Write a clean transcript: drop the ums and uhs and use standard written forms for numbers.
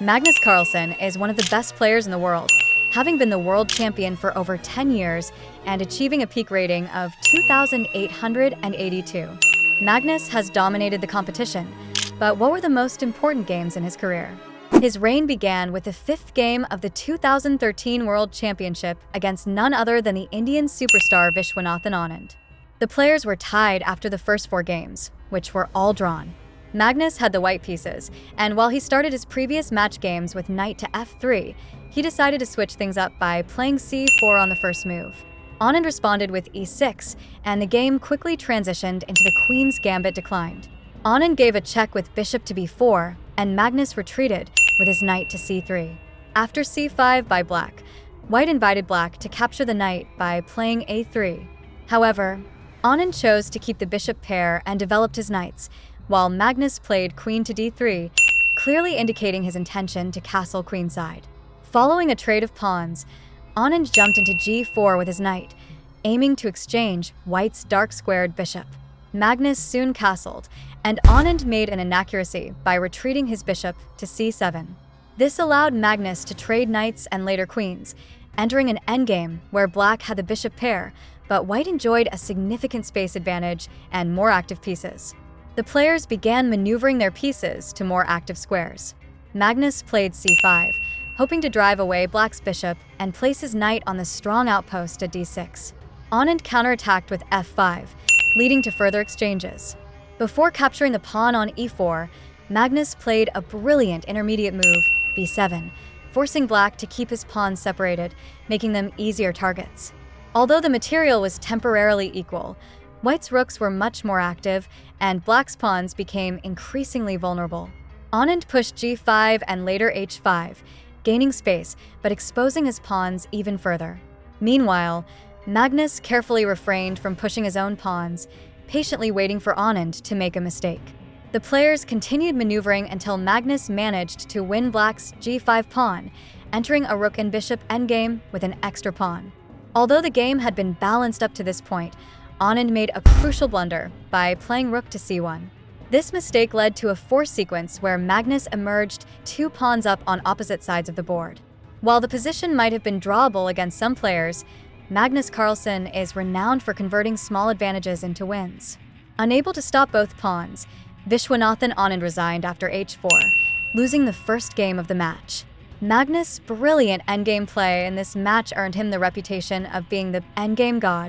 Magnus Carlsen is one of the best players in the world, having been the world champion for over 10 years and achieving a peak rating of 2,882. Magnus has dominated the competition, but what were the most important games in his career? His reign began with the fifth game of the 2013 World Championship against none other than the Indian superstar Vishy Anand. The players were tied after the first four games, which were all drawn. Magnus had the white pieces, and while he started his previous match games with knight to f3, he decided to switch things up by playing c4 on the first move. Anand responded with e6, and the game quickly transitioned into the queen's gambit declined. Anand gave a check with bishop to b4, and Magnus retreated with his knight to c3. After c5 by black, white invited black to capture the knight by playing a3. However, Anand chose to keep the bishop pair and developed his knights, while Magnus played queen to d3, clearly indicating his intention to castle queenside. Following a trade of pawns, Anand jumped into g4 with his knight, aiming to exchange white's dark-squared bishop. Magnus soon castled, and Anand made an inaccuracy by retreating his bishop to c7. This allowed Magnus to trade knights and later queens, entering an endgame where black had the bishop pair, but white enjoyed a significant space advantage and more active pieces. The players began maneuvering their pieces to more active squares. Magnus played c5, hoping to drive away black's bishop and place his knight on the strong outpost at d6. Anand counterattacked with f5, leading to further exchanges. Before capturing the pawn on e4, Magnus played a brilliant intermediate move, b7, forcing black to keep his pawns separated, making them easier targets. Although the material was temporarily equal, white's rooks were much more active, and black's pawns became increasingly vulnerable. Anand pushed g5 and later h5, gaining space but exposing his pawns even further. Meanwhile, Magnus carefully refrained from pushing his own pawns, patiently waiting for Anand to make a mistake. The players continued maneuvering until Magnus managed to win black's g5 pawn, entering a rook and bishop endgame with an extra pawn. Although the game had been balanced up to this point, Anand made a crucial blunder by playing rook to c1. This mistake led to a force sequence where Magnus emerged two pawns up on opposite sides of the board. While the position might have been drawable against some players, Magnus Carlsen is renowned for converting small advantages into wins. Unable to stop both pawns, Viswanathan Anand resigned after h4, losing the first game of the match. Magnus' brilliant endgame play in this match earned him the reputation of being the endgame god.